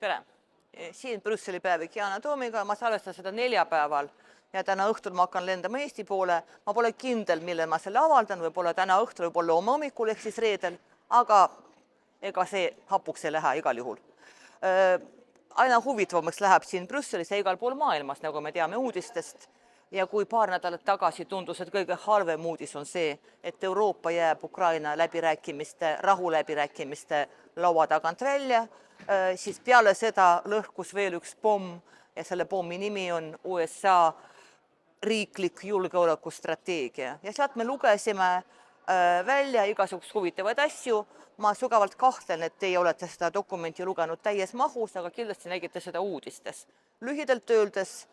Tere! Siin Brüsseli päevik Yana Toomiga, ma salvestan seda neljapäeval ja täna õhtul ma hakkan lendama Eesti poole. Ma pole kindel, millal ma selle avaldan, võib-olla täna õhtul, võib-olla homme hommikul ehk siis reedel, aga ega see hapuks ei lähe igal juhul. Aina huvitavamaks läheb siin Brüsselis ja igal pool maailmas, nagu me teame uudistest. Ja kui paar nädalat tagasi tundus, et kõige halvem uudis on see, et Euroopa jääb Ukraina läbirääkimiste, rahuläbirääkimiste laua tagant välja, siis peale seda lõhkus veel üks pomm ja selle pommi nimi on USA riiklik julgeolekustrateegia. Ja sealt me lugesime välja igasugust huvitavaid asju. Ma sügavalt kahtlen, et teie olete seda dokumenti lugenud täies mahus, aga kindlasti nägite seda uudistes. Lühidalt öeldes,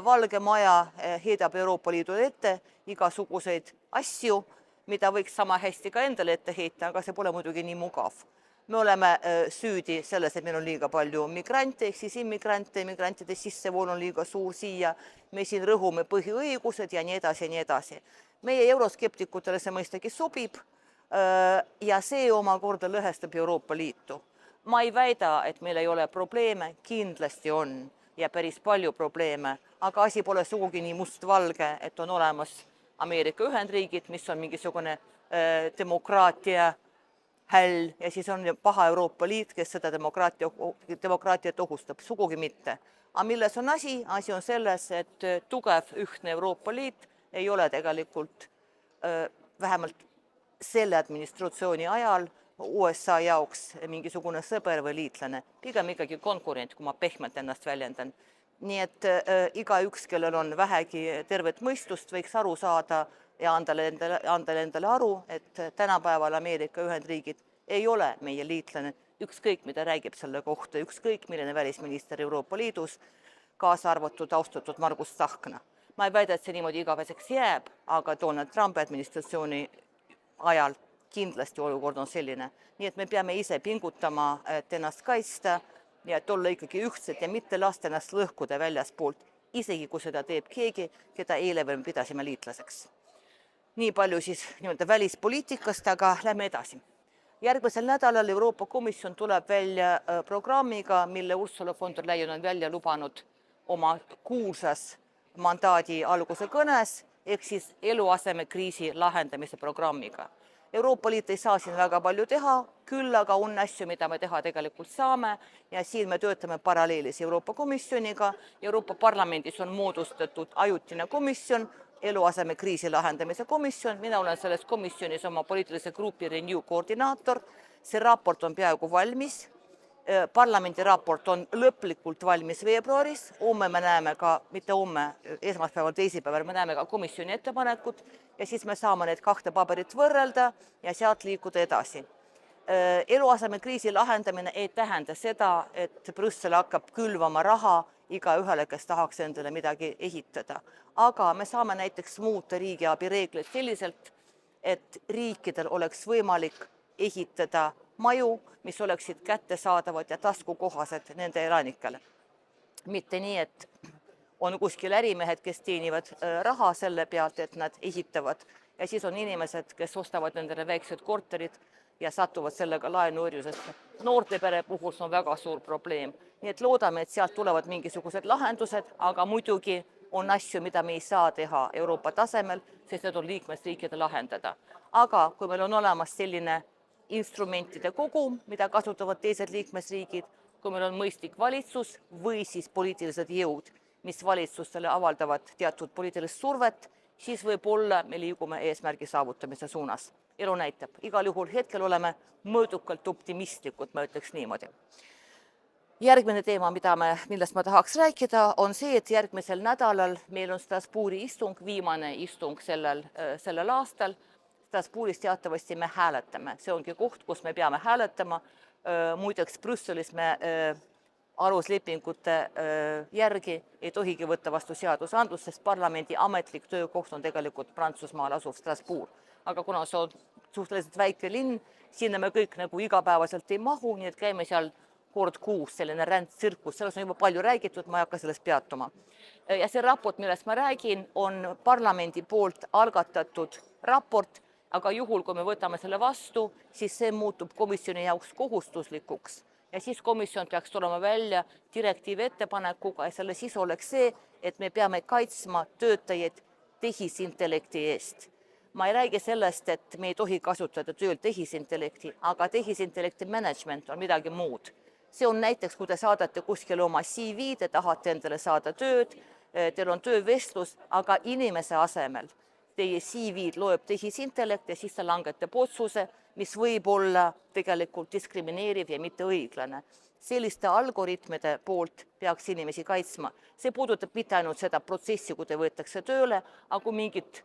Valge Maja heidab Euroopa Liidu ette igasuguseid asju, mida võiks sama hästi ka endale ette heita, aga see pole muidugi nii mugav. Me oleme süüdi selles, et meil on liiga palju migrante, ehk siis immigrantide sissevool on liiga suur siia. Me siin rõhume põhiõigused ja nii edasi ja nii edasi. Meie euroskeptikutele see mõistagi sobib ja see omakorda lõhestab Euroopa Liitu. Ma ei väida, et meil ei ole probleeme, kindlasti on ja päris palju probleeme, aga asi pole sugugi nii mustvalge, et on olemas Ameerika Ühendriigid, mis on mingisugune demokraatia häll ja siis on paha Euroopa Liit, kes seda demokraatiat ohustab, sugugi mitte. Aga milles on asi? Asi on selles, et tugev ühtne Euroopa Liit ei ole tegelikult vähemalt selle administratsiooni ajal USA jaoks mingisugune sõber või liitlane, pigem ikkagi konkurent, kui ma pehmelt ennast väljendan. Nii et igaüks, kellel on vähegi tervet mõistust, võiks aru saada ja anda endale aru, et tänapäeval Ameerika Ühendriigid ei ole meie liitlane, ükskõik mida räägib selle kohta, ükskõik milline välisminister Euroopa Liidus, kaasa arvatud austatud Margus Tsahkna. Ma ei väida, et see niimoodi igaveseks jääb, aga Donald Trumpi administratsiooni ajal kindlasti olukord on selline. Nii et me peame ise pingutama, et ennast kaitsta ja et olla ikkagi ühtsed ja mitte lasta ennast lõhkuda väljaspoolt, isegi kui seda teeb keegi, keda eile veel pidasime liitlaseks. Nii palju siis välispoliitikast, aga lähme edasi. Järgmisel nädalal Euroopa Komisjon tuleb välja programmiga, mille Ursula von der Leyen on välja lubanud oma kuulsas mandaadi alguse kõnes, ehk siis eluasemekriisi lahendamise programmiga. Euroopa Liit ei saa siin väga palju teha, küll aga on asju, mida me teha tegelikult saame ja siin me töötame paralleelis Euroopa Komisjoniga. Euroopa Parlamendis on moodustatud ajutine komisjon, eluasemekriisi lahendamise komisjon. Mina olen selles komisjonis oma poliitilise grupi Renew koordinaator. See raport on peaaegu valmis. Parlamendi raport on lõplikult valmis veebruaris. Homme me näeme ka, mitte homme, esmaspäeval, teisipäeval, me näeme ka komisjoni ettepanekut ja siis me saame need kahte paberit võrrelda ja sealt liikuda edasi. Eluasemekriisi lahendamine ei tähenda seda, et Brüssel hakkab külvama raha iga ühele, kes tahaks endale midagi ehitada. Aga me saame näiteks muuta riigiabi reegleid selliselt, et riikidel oleks võimalik ehitada maju, mis oleksid kättesaadavad ja taskukohased nende elanikele. Mitte nii, et on kuskil ärimehed, kes teenivad raha selle pealt, et nad ehitavad ja siis on inimesed, kes ostavad nendele väiksed korterid ja satuvad sellega laenuorjusesse. Noorte pere puhul on väga suur probleem. Nii et loodame, et sealt tulevad mingisugused lahendused, aga muidugi on asju, mida me ei saa teha Euroopa tasemel, sest need on liikmesriikide lahendada. Aga kui meil on olemas selline instrumentide kogum, mida kasutavad teised liikmesriigid, kui meil on mõistlik valitsus või siis poliitilised jõud, mis valitsustele avaldavad teatud poliitilist survet, siis võib-olla me liigume eesmärgi saavutamise suunas. Elu näitab. Igal juhul hetkel oleme mõõdukalt optimistlikud, ma ütleks niimoodi. Järgmine teema, millest ma tahaks rääkida, on see, et järgmisel nädalal meil on Strasbourgi istung, viimane istung sellel aastal. Strasbourgis teatavasti me hääletame. See ongi koht, kus me peame hääletama. Muideks Brüsselis me aluslepingute järgi ei tohigi võtta vastu seadusandlust, sest parlamendi ametlik töökoht on tegelikult Prantsusmaal asuv Strasbourg. Aga kuna see on suhteliselt väike linn, sinna me kõik nagu igapäevaselt ei mahu, nii et käime seal kord kuus, selline rändtsirkus, selles on juba palju räägitud, ma ei hakka sellest peatuma. Ja see raport, millest ma räägin, on parlamendi poolt algatatud raport, aga juhul, kui me võtame selle vastu, siis see muutub komisjoni jaoks kohustuslikuks ja siis komisjon peaks tulema välja direktiivi ettepanekuga ja selle sisu oleks see, et me peame kaitsma töötajaid tehisintellekti eest. Ma ei räägi sellest, et me ei tohi kasutada tööl tehisintellekti, aga tehisintellekti management on midagi muud. See on näiteks, kui te saadate kuskile oma CV, te tahate endale saada tööd, teil on töövestlus, aga inimese asemel teie CV-d loeb tehisintellekt ja siis ta langetab otsuse, mis võib olla tegelikult diskrimineeriv ja mitte õiglane. Selliste algoritmide poolt peaks inimesi kaitsma. See puudutab mitte ainult seda protsessi, kui te võetakse tööle, aga kui mingit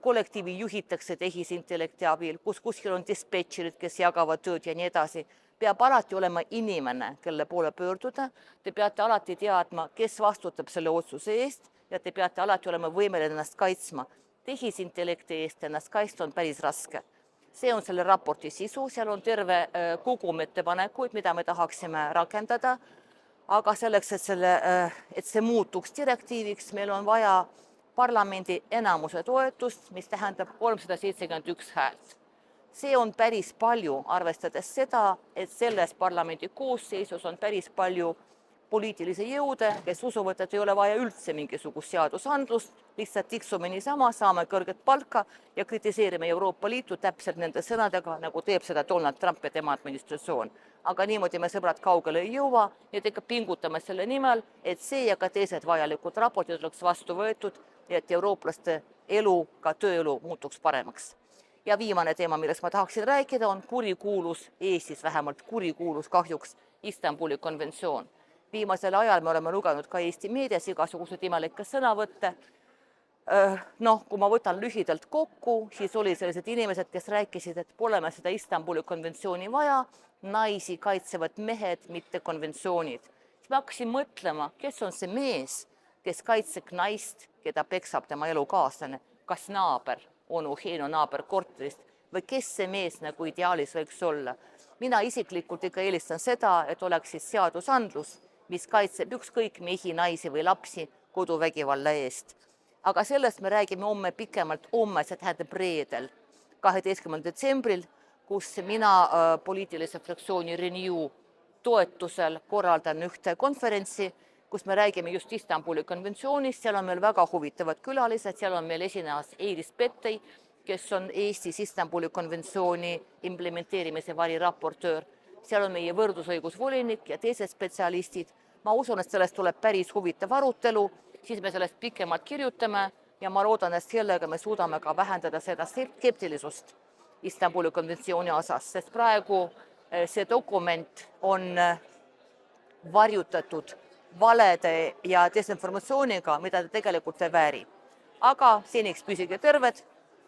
kollektiivi juhitakse tehisintellekti abil, kus kuskil on dispetšerid, kes jagavad tööd ja nii edasi. Peab alati olema inimene, kelle poole pöörduda. Te peate alati teadma, kes vastutab selle otsuse eest ja te peate alati olema võimeline ennast kaitsma. Tehisintellekti eest ennast kaitsta on päris raske. See on selle raporti sisu, seal on terve kogum ettepanekuid, mida me tahaksime rakendada, aga selleks, et see muutuks direktiiviks, meil on vaja parlamendi enamuse toetust, mis tähendab 371 häält. See on päris palju, arvestades seda, et selles parlamendi koosseisus on päris palju poliitilisi jõude, kes usuvad, et ei ole vaja üldse mingisugust seadusandlust, lihtsalt tiksume niisama, saame kõrget palka ja kritiseerime Euroopa Liitu täpselt nende sõnadega, nagu teeb seda Donald Trump ja tema administratsioon. Aga niimoodi me sõbrad kaugele ei jõua ja ikka pingutame selle nimel, et see ja ka teised vajalikud raportid oleks vastu võetud ja et eurooplaste elu, ka tööelu muutuks paremaks. Ja viimane teema, millest ma tahaksin rääkida, on kurikuulus, Eestis vähemalt kurikuulus kahjuks Istanbuli konventsioon. Viimasel ajal me oleme lugenud ka Eesti meedias igasugused imelikke sõnavõtte. Kui ma võtan lühidalt kokku, siis oli sellised inimesed, kes rääkisid, et pole me seda Istanbuli konventsiooni vaja, naisi kaitsevad mehed, mitte konventsioonid. Siis ma hakkasin mõtlema, kes on see mees, kes kaitseb naist, keda peksab tema elukaaslane, kas naaber, onu Heino naaber korterist või kes see mees nagu ideaalis võiks olla. Mina isiklikult ikka eelistan seda, et oleks siis seadusandlus, mis kaitseb ükskõik mehi, naisi või lapsi koduvägivalla eest. Aga sellest me räägime homme pikemalt, see tähendab reedel, 12. detsembril, kus mina poliitilise fraktsiooni Renew toetusel korraldan ühte konverentsi, kus me räägime just Istanbuli konventsioonist, seal on meil väga huvitavad külalised, seal on meil esinejas Eiris Pettei, kes on Eestis Istanbuli konventsiooni implementeerimise variraportöör. Seal on meie võrdusõigusvolinik ja teised spetsialistid. Ma usun, et sellest tuleb päris huvitav arutelu, siis me sellest pikemalt kirjutame ja ma loodan, et sellega me suudame ka vähendada seda skeptilisust Istanbuli konventsiooni osas, sest praegu see dokument on varjutatud valede ja desinformatsiooniga, mida ta tegelikult ei vääri. Aga seniks püsige terved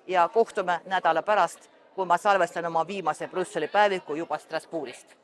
ja kohtume nädala pärast, kui ma salvestan oma viimase Brüsseli päeviku juba Strasbourgist.